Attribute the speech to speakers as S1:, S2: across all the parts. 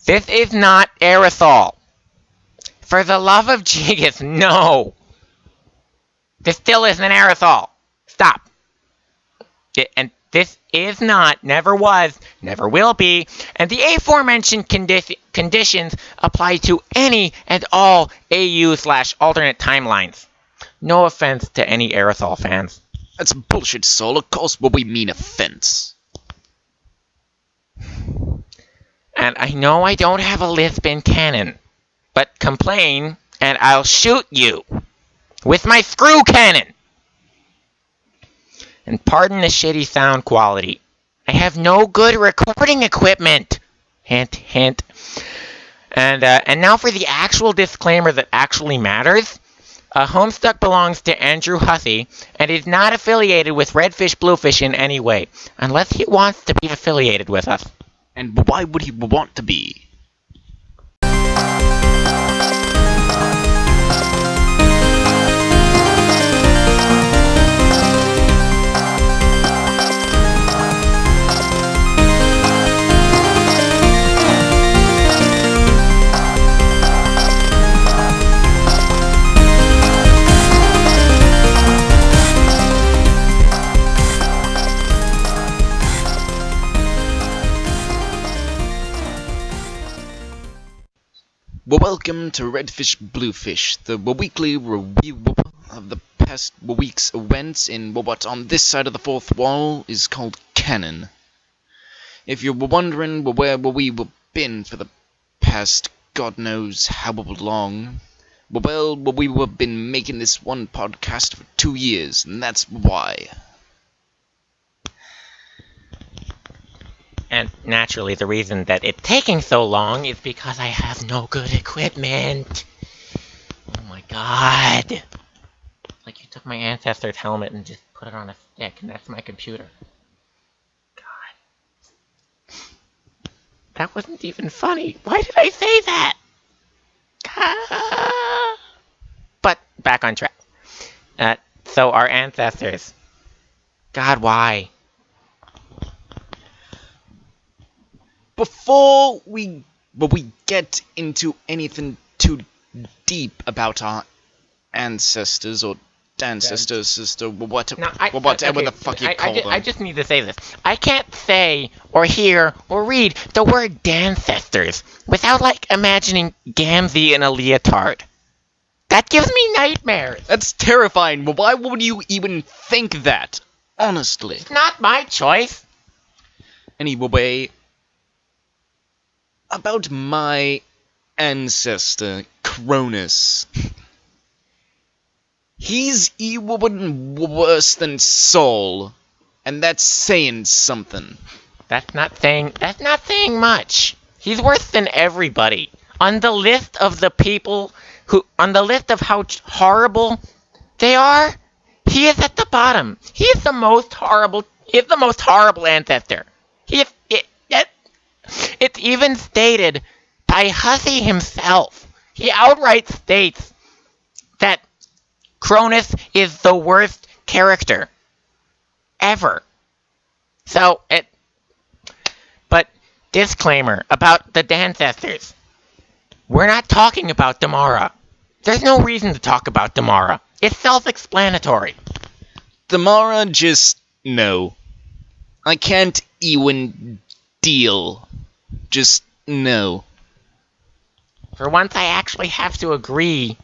S1: This is not aerosol. For the love of Jesus, no. This still isn't aerosol. Stop. And this is not, never was, never will be, and the aforementioned conditions apply to any and all AU/alternate timelines. No offense to any aerosol fans.
S2: That's bullshit, Sol. Of course what we mean offense.
S1: And I know I don't have a Lisbon cannon, but complain and I'll shoot you with my screw cannon. And pardon the shitty sound quality. I have no good recording equipment. Hint, hint. And now for the actual disclaimer that actually matters. Homestuck belongs to Andrew Hussey and is not affiliated with Redfish Bluefish in any way, unless he wants to be affiliated with us.
S2: And why would he want to be? Well, welcome to Redfish Bluefish, the weekly review of the past week's events in what on this side of the fourth wall is called canon. If you were wondering where we've been for the past God knows how long, well, we've been making this one podcast for 2 years, and that's why.
S1: And naturally, the reason that it's taking so long is because I have no good equipment. Oh my god. Like you took my ancestor's helmet and just put it on a stick, and that's my computer. God. That wasn't even funny. Why did I say that? Ah. But, back on track. So our ancestors. God, why?
S2: Before we get into anything too deep about our ancestors or ancestors, sister, whatever the fuck you call them.
S1: I just need to say this. I can't say or hear or read the word ancestors without imagining Gamzee in a leotard. That gives me nightmares.
S2: That's terrifying. Well, why would you even think that? Honestly.
S1: It's not my choice.
S2: Anyway, about my ancestor, Cronus. He's even worse than Sol, and that's saying something.
S1: That's not saying much. He's worse than everybody. On the list of the people on the list of how horrible they are, he is at the bottom. He is the most horrible ancestor. It's even stated by Hussey himself. He outright states that Cronus is the worst character ever. But disclaimer about the ancestors. We're not talking about Damara. There's no reason to talk about Damara. It's self-explanatory.
S2: Damara, just no. I can't even deal. Just no.
S1: For once, I actually have to agree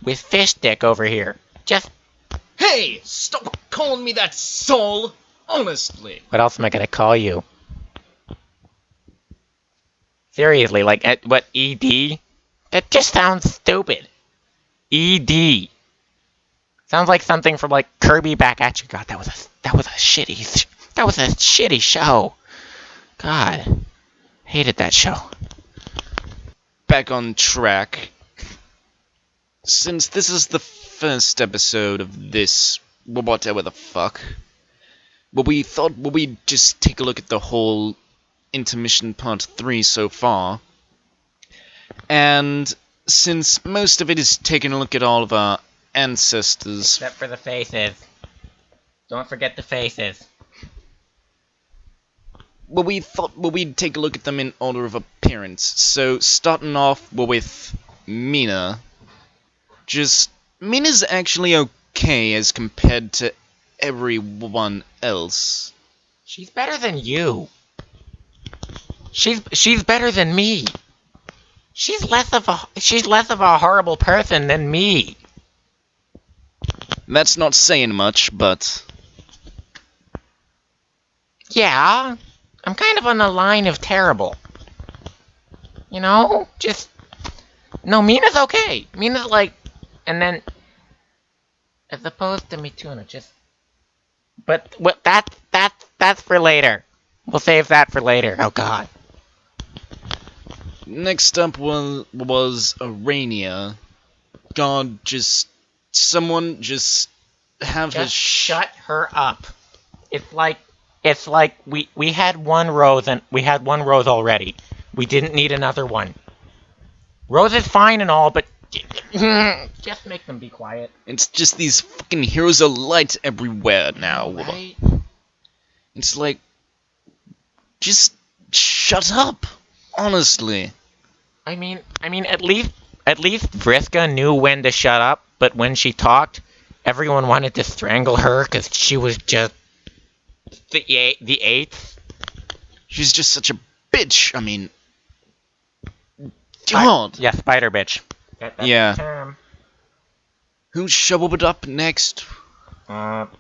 S1: with Fish Dick over here. Just...
S2: Hey! Stop calling me that, Sol! Honestly!
S1: What else am I gonna call you? Seriously, what, ED? That just sounds stupid. ED. Sounds like something from, Kirby Back at You. God, that was a shitty show. God. Hated that show.
S2: Back on track. Since this is the first episode of this, whatever the fuck, we thought we'd just take a look at the whole intermission part 3 so far. And since most of it is taking a look at all of our ancestors...
S1: Except for the faces. Don't forget the faces.
S2: well, we thought we'd take a look at them in order of appearance. So, starting off with Mina. Mina's actually okay as compared to everyone else.
S1: She's better than you. She's better than me. She's less of a horrible person than me.
S2: That's not saying much, but
S1: yeah, I'm kind of on the line of terrible. You know, no, Mina's okay. Mina's like, and then as opposed to Mituna, but what that's for later. We'll save that for later. Oh God.
S2: Next up was Arania. God, someone have
S1: just shut her up. It's like we had one rose and we had one rose already. We didn't need another one. Rose is fine and all, but just make them be quiet.
S2: It's just these fucking heroes of light everywhere now.
S1: Right?
S2: It's like, just shut up. Honestly.
S1: I mean, at least Vriska knew when to shut up, but when she talked, everyone wanted to strangle her because she was just the eighth.
S2: She's just such a bitch. I mean, God.
S1: Yeah, spider bitch. That's
S2: yeah.
S1: The term.
S2: Who showed up next?
S1: Correct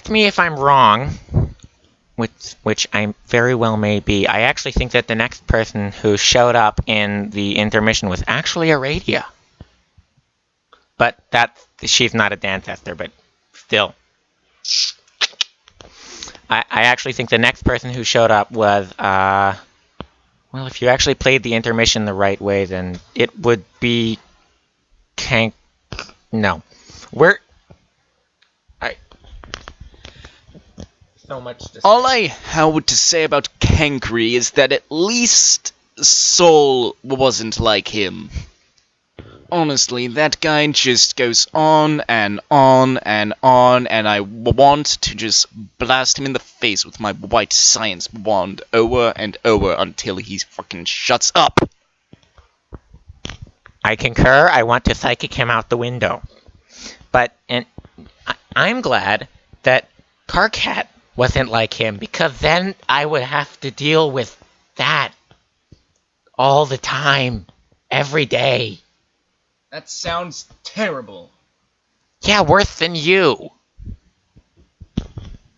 S1: me if I'm wrong. Which I very well may be. I actually think that the next person who showed up in the intermission was actually Eriidan. But she's not a dance tester, but still. I actually think the next person who showed up was, well, if you actually played the intermission the right way, then it would be no. So much to say.
S2: All I have to say about Kankri is that at least Sol wasn't like him. Honestly, that guy just goes on and on and on, and I want to just blast him in the face with my white science wand over and over until he fucking shuts up.
S1: I concur. I want to psychic him out the window. But I'm glad that Karkat wasn't like him, because then I would have to deal with that all the time, every day.
S2: That sounds terrible.
S1: Yeah, worse than you.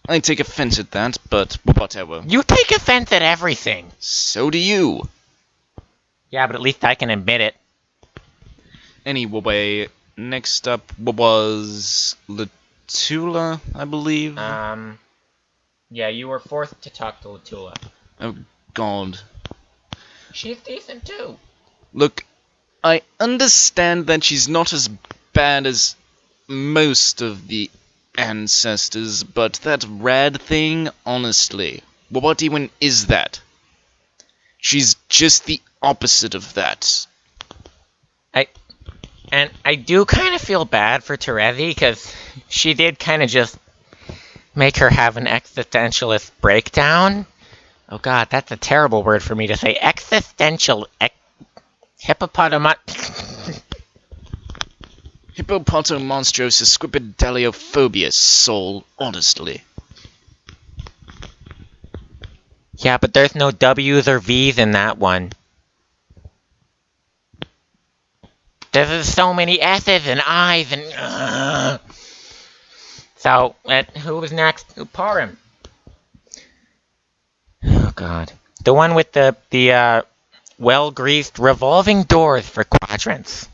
S2: I take offense at that, but whatever.
S1: You take offense at everything.
S2: So do you.
S1: Yeah, but at least I can admit it.
S2: Anyway, next up was Latula, I believe.
S1: Yeah, you were forced to talk to Latula.
S2: Oh, God.
S1: She's decent, too.
S2: Look, I understand that she's not as bad as most of the ancestors, but that rad thing, honestly, what even is that? She's just the opposite of that.
S1: I do kind of feel bad for Terezi, because she did kind of just make her have an existentialist breakdown. Oh God, that's a terrible word for me to say. Existential...
S2: Hippopotomonstrosis squipedaliophobia, Sol, honestly.
S1: Yeah, but there's no W's or V's in that one. There's so many S's and I's and... So, who was next? Uparim. Oh, God. The one with the well-greased revolving doors for quadrants.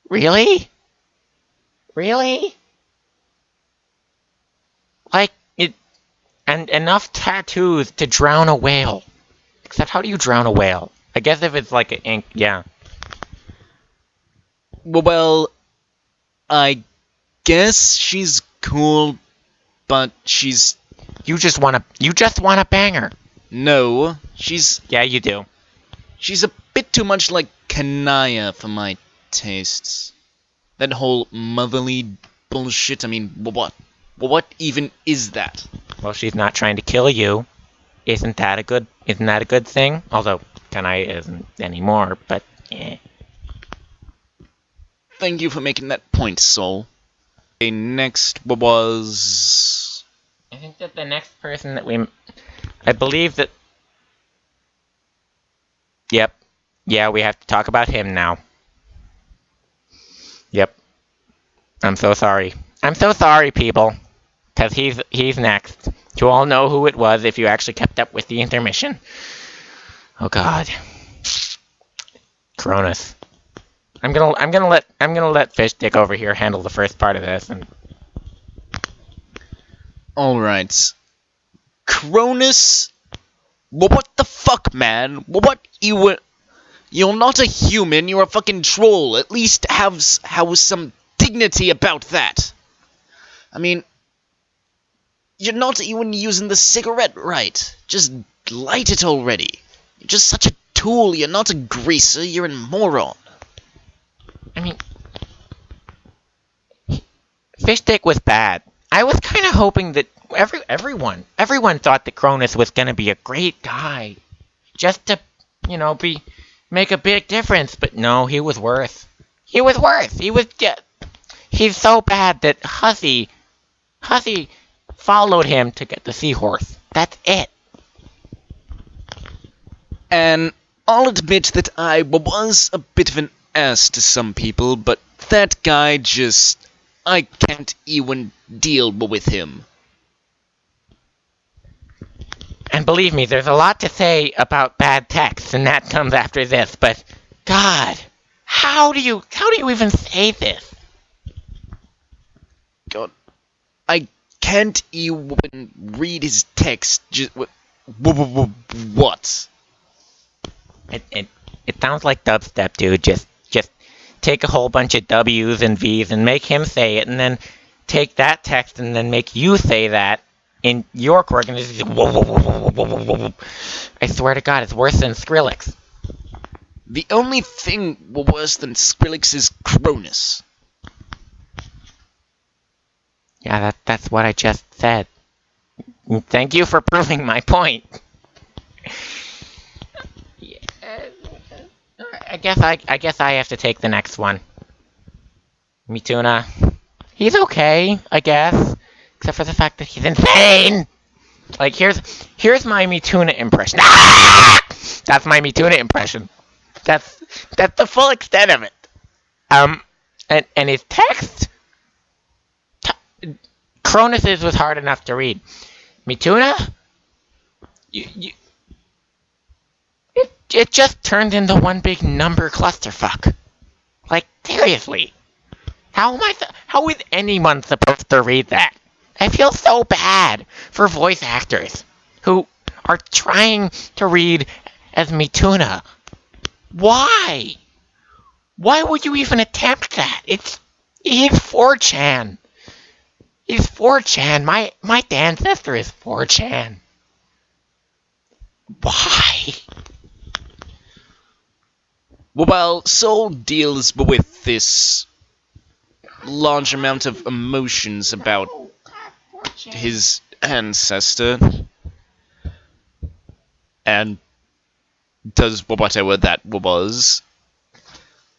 S1: Really? Really? Like, and enough tattoos to drown a whale. Except, how do you drown a whale? I guess if it's like an ink, yeah.
S2: Well, I guess she's cool, but she's...
S1: You just want to bang her.
S2: No, she's...
S1: Yeah, you do.
S2: She's a bit too much like Kanaya for my tastes. That whole motherly bullshit, I mean, what? Well, what even is that?
S1: Well, she's not trying to kill you. Isn't that a good thing? Although Kanai isn't anymore, but eh.
S2: Thank you for making that point, Sol. Okay, next was...
S1: I think that the next person that I believe that... Yep. Yeah, we have to talk about him now. Yep. I'm so sorry. I'm so sorry, people. Because he's next. You all know who it was if you actually kept up with the intermission. Oh God. Cronus. I'm gonna let Fish Dick over here handle the first part of this. And
S2: all right, Cronus. Well, what the fuck, man? Well, what you're not a human. You're a fucking troll. At least have some dignity about that. I mean, you're not even using the cigarette right. Just light it already. You're just such a tool. You're not a greaser. You're a moron.
S1: I mean, Fish Dick was bad. I was kind of hoping that everyone thought that Cronus was gonna be a great guy, just to, make a big difference. But no, he was worse. He was worse. He's so bad that Hussy followed him to get the seahorse. That's it.
S2: And I'll admit that I was a bit of an ass to some people, but that guy I can't even deal with him.
S1: And believe me, there's a lot to say about bad text, and that comes after this, but God, how do you even say this?
S2: God, I can't even read his text. What?
S1: It sounds like dubstep, dude. Just take a whole bunch of W's and V's and make him say it, and then take that text and then make you say that in your chord, and it's just, I swear to God, it's worse than Skrillex.
S2: The only thing worse than Skrillex is Cronus.
S1: Yeah, that's what I just said. Thank you for proving my point. I guess I have to take the next one. Mituna. He's okay, I guess. Except for the fact that he's insane! Like, here's my Mituna impression. Ah! That's my Mituna impression. That's the full extent of it. And his text... Cronus's was hard enough to read. Mituna? It just turned into one big number clusterfuck. Like, seriously. How is anyone supposed to read that? I feel so bad for voice actors who are trying to read as Mituna. Why? Why would you even attempt that? He's 4chan. He's 4chan. My ancestor is 4chan. Why?
S2: Well, Sol deals with this large amount of emotions about his ancestor, and does whatever that was.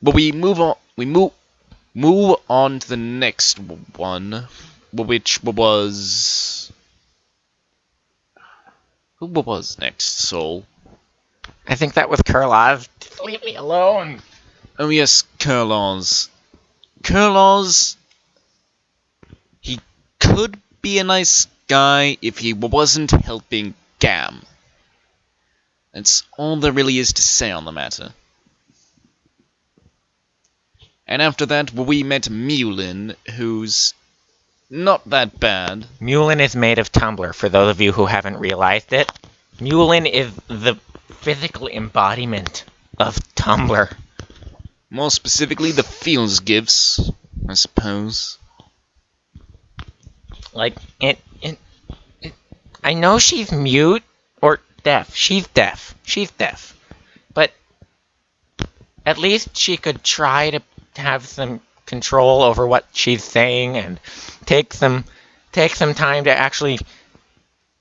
S2: But we move on to the next one, which was... Who was next, Sol?
S1: I think that was Kurlaz. Just leave me alone.
S2: Oh yes, Kurlaz. Kurlaz... He could be a nice guy if he wasn't helping Gam. That's all there really is to say on the matter. And after that, we met Mulin, who's not that bad.
S1: Mulin is made of Tumblr, for those of you who haven't realized it. Mulin is the physical embodiment of Tumblr.
S2: More specifically, the feels gifs, I suppose.
S1: Like, I know she's mute, or deaf. She's deaf. She's deaf. But at least she could try to have some control over what she's saying and take some take some time to actually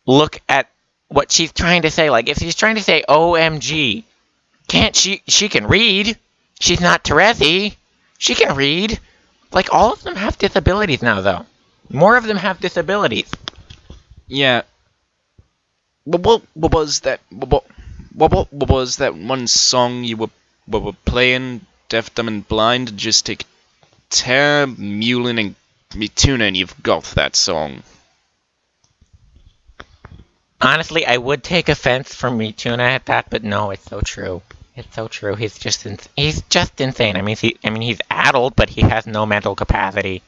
S1: look at what she's trying to say. Like, if she's trying to say OMG, can't she can read. She's not Terezi. She can read. Like, all of them have disabilities now, though. More of them have disabilities.
S2: Yeah. What was that? What was that one song you were playing? Deaf, Dumb, and Blind? Just take Tara, Mulin, and Mituna, and you've got that song.
S1: Honestly, I would take offense from Mituna at that, but no, it's so true. It's so true. He's just insane. I mean, he's adult, but he has no mental capacity.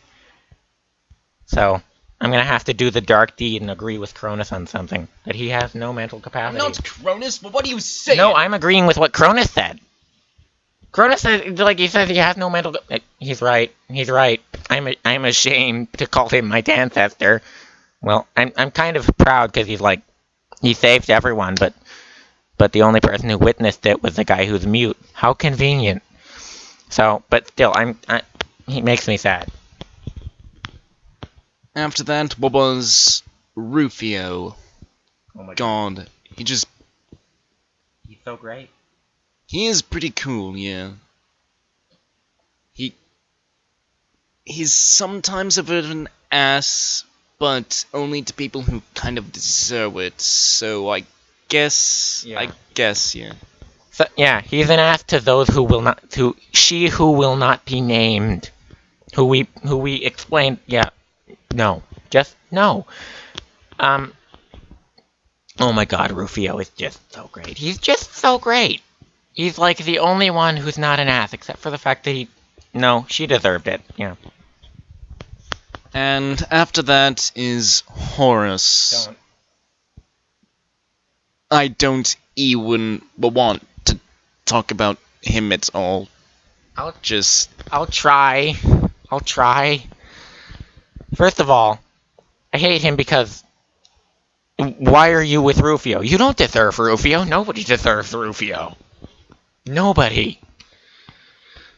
S1: So I'm gonna have to do the dark deed and agree with Cronus on something. That he has no mental capacity.
S2: Not Cronus, but what do you say?
S1: No, I'm agreeing with what Cronus said. Cronus said, like, he says he has no mental. He's right. He's right. I'm ashamed to call him my ancestor. Well, I'm kind of proud because he's like, he saved everyone, but the only person who witnessed it was the guy who's mute. How convenient. So, but still, he makes me sad.
S2: After that, what was Rufio?
S1: Oh my
S2: God, he's
S1: so great.
S2: He is pretty cool, yeah. He's sometimes a bit of an ass, but only to people who kind of deserve it. So I guess, yeah.
S1: So yeah, he's an ass to those who will not, who will not be named, who we explained. Yeah, no, just no. Oh my God, Rufio is just so great. He's just so great. He's like the only one who's not an ass, except for the fact that she deserved it, yeah.
S2: And after that is Horus. I don't even want to talk about him at all. I'll try.
S1: First of all, I hate him because why are you with Rufio? You don't deserve Rufio. Nobody deserves Rufio. Nobody.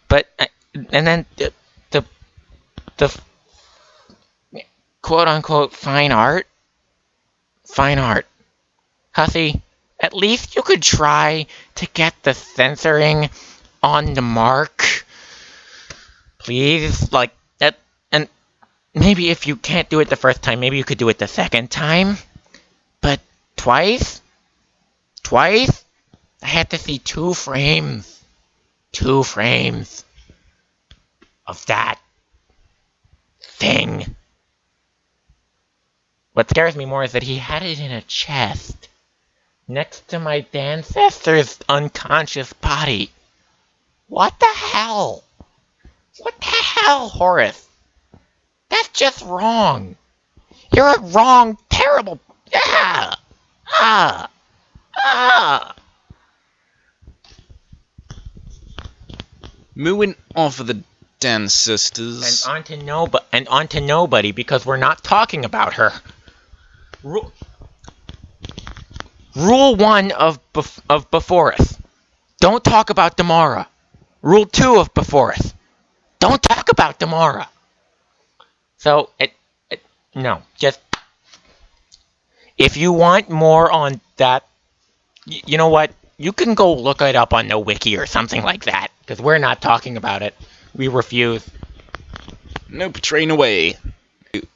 S1: But and then the quote unquote fine art. Hussy, at least you could try to get the censoring on the mark. Please, like that. And maybe if you can't do it the first time, maybe you could do it the second time. But twice, I had to see 2 frames of that thing. What scares me more is that he had it in a chest next to my ancestor's unconscious body. What the hell? What the hell, Horus? That's just wrong. You're a wrong, terrible...
S2: Moving off of the dance sisters.
S1: And on to nobody, because we're not talking about her. Rule 1 of Beforeth. Don't talk about Damara. Rule 2 of Beforeth. Don't talk about Damara. So, no, just... If you want more on that, you know what? You can go look it up on the wiki or something like that, because we're not talking about it. We refuse.
S2: Nope, train away.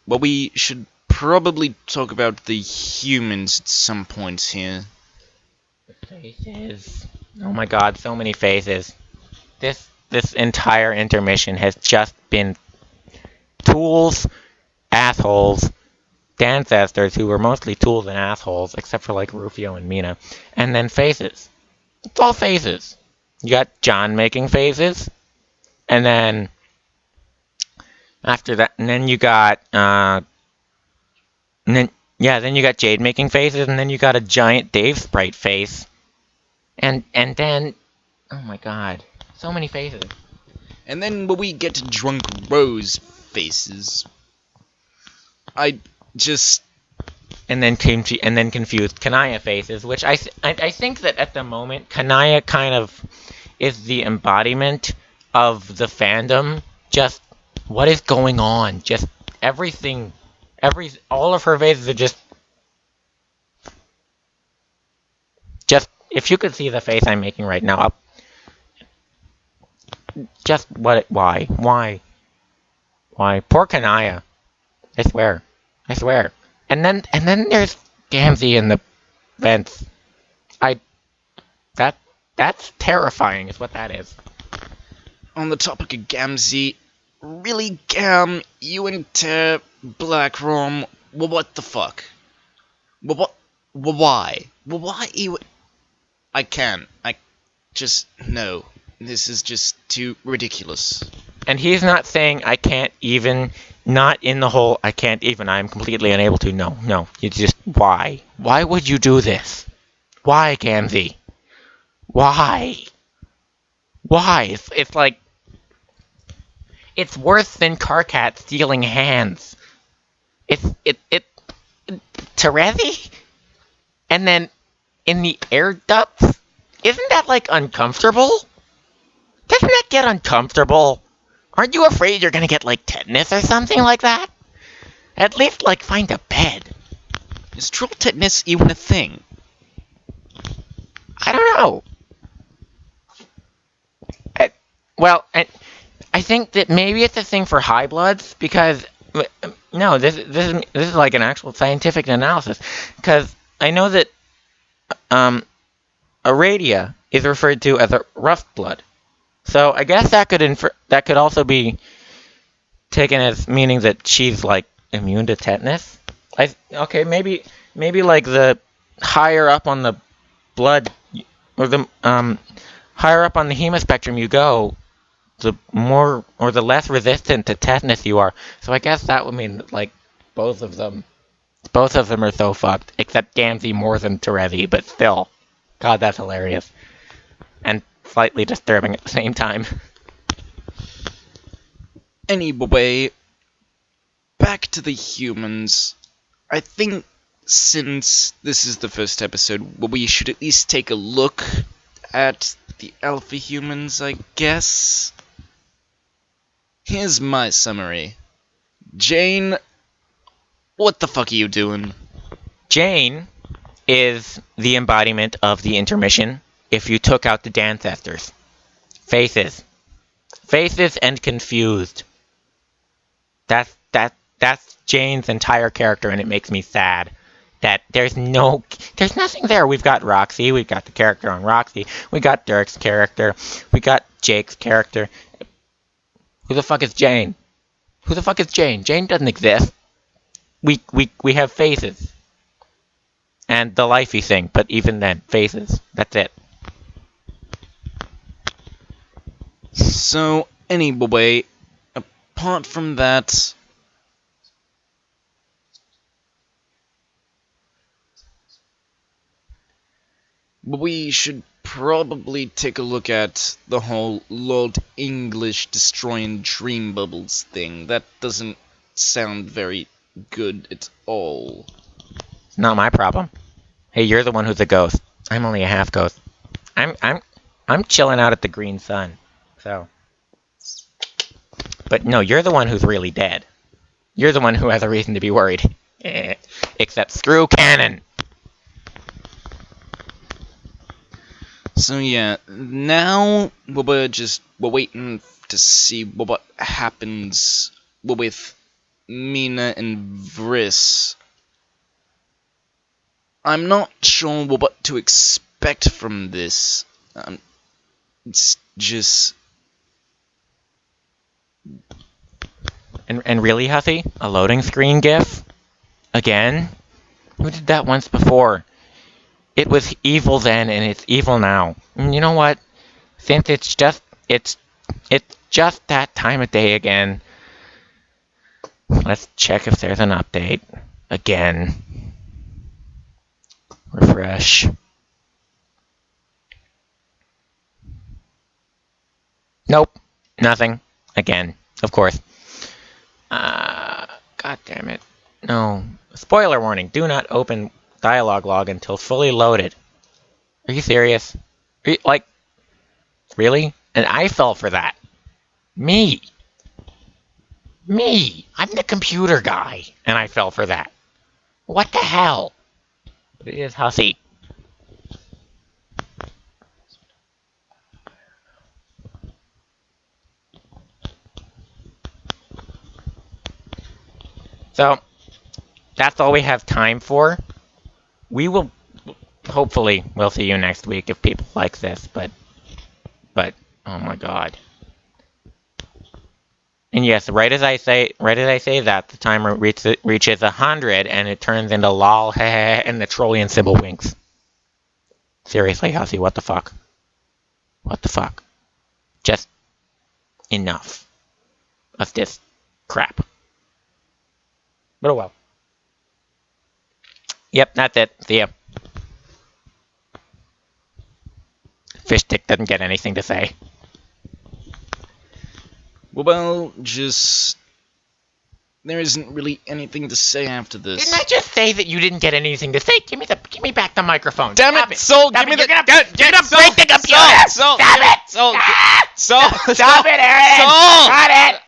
S2: Well, we should probably talk about the humans at some point here.
S1: The faces. Oh my God, so many faces. This entire intermission has just been tools, assholes, ancestors who were mostly tools and assholes, except for like Rufio and Mina, and then faces. It's all faces. You got John making faces, and then after that, and then you got then you got Jade making faces, and then you got a giant Dave sprite face, and then oh my God, so many faces.
S2: And then when we get to Drunk Rose faces,
S1: and then confused Kanaya faces, which I think that at the moment Kanaya kind of is the embodiment of the fandom. Just what is going on? Just everything All of her faces are just, if you could see the face I'm making right now, why? Poor Kanaya. I swear. And then there's Gamzee in the vents. That's terrifying, is what that is.
S2: On the topic of Gamzee, really, Gam, you and Black Rom, what the fuck? Why? Why you... I can't. No. This is just too ridiculous.
S1: And he's not saying I can't even, not in the whole I can't even, I'm completely unable to. No. It's just, why? Why would you do this? Why, Gamzee? Why? It's like, it's worse than Karkat stealing hands. Terezi? And then, in the air ducts? Isn't that, like, uncomfortable? Doesn't that get uncomfortable? Aren't you afraid you're gonna get, like, tetanus or something like that? At least, like, find a bed.
S2: Is troll tetanus even a thing?
S1: I don't know. I think that maybe it's a thing for high bloods, because... No, this is like an actual scientific analysis. Because I know that Eriidan is referred to as a rough blood. So I guess that could also be taken as meaning that she's like immune to tetanus. Okay, maybe like the higher up on the blood, or the higher up on the hemospectrum you go, the more or the less resistant to tetanus you are. So I guess that would mean that, like, both of them are so fucked, except Gamzee more than Terezi, but still. God, that's hilarious. And slightly disturbing at the same time.
S2: Anyway, back to the humans. I think since this is the first episode, we should at least take a look at the alpha humans, I guess. Here's my summary. Jane, what the fuck are you doing?
S1: Jane is the embodiment of the intermission if you took out the Dancestors. Faces and confused. That's Jane's entire character, and it makes me sad that there's nothing there. We've got Roxy, we've got the character on Roxy, we got Dirk's character, we got Jake's character. Who the fuck is Jane? Jane doesn't exist. We have faces. And the lifey thing, but even then, faces. That's it.
S2: So, anyway, apart from that... we should probably take a look at the whole Lord English destroying dream bubbles thing. That doesn't sound very good at all.
S1: It's not my problem. Hey, you're the one who's a ghost. I'm only a half ghost. I'm chilling out at the green sun. So. But no, you're the one who's really dead. You're the one who has a reason to be worried. Except screw canon.
S2: So yeah, now we're waiting to see what happens with Mina and Vriss. I'm not sure what to expect from this. It's just...
S1: And really, Hussy? A loading screen gif? Again? Who did that once before? It was evil then, and it's evil now. And you know what? Since it's just that time of day again, let's check if there's an update. Again. Refresh. Nope. Nothing. Again. Of course. God damn it. No. Spoiler warning. Do not open dialogue log until fully loaded. Are you serious? Really? And I fell for that. Me. Me! I'm the computer guy, and I fell for that. What the hell? It is hussy. So, that's all we have time for. We will, hopefully, we'll see you next week if people like this, but, oh my god. And yes, right as I say that, the timer reaches 100, and it turns into lol, heh, and the Trollian symbol winks. Seriously, Hussy, what the fuck? What the fuck? Just enough of this crap. But oh well. Yep, that's it. See ya. Fish Stick doesn't get anything to say.
S2: Well, just... there isn't really anything to say after this.
S1: Didn't I just say that you didn't get anything to say? Give me back the microphone.
S2: Damn it, Soul! Give me the...
S1: You're gonna break the computer!
S2: Soul!
S1: Stop it!
S2: Soul!
S1: Ah!
S2: Soul!
S1: Stop it, Eriidan!
S2: Soul!
S1: Got it!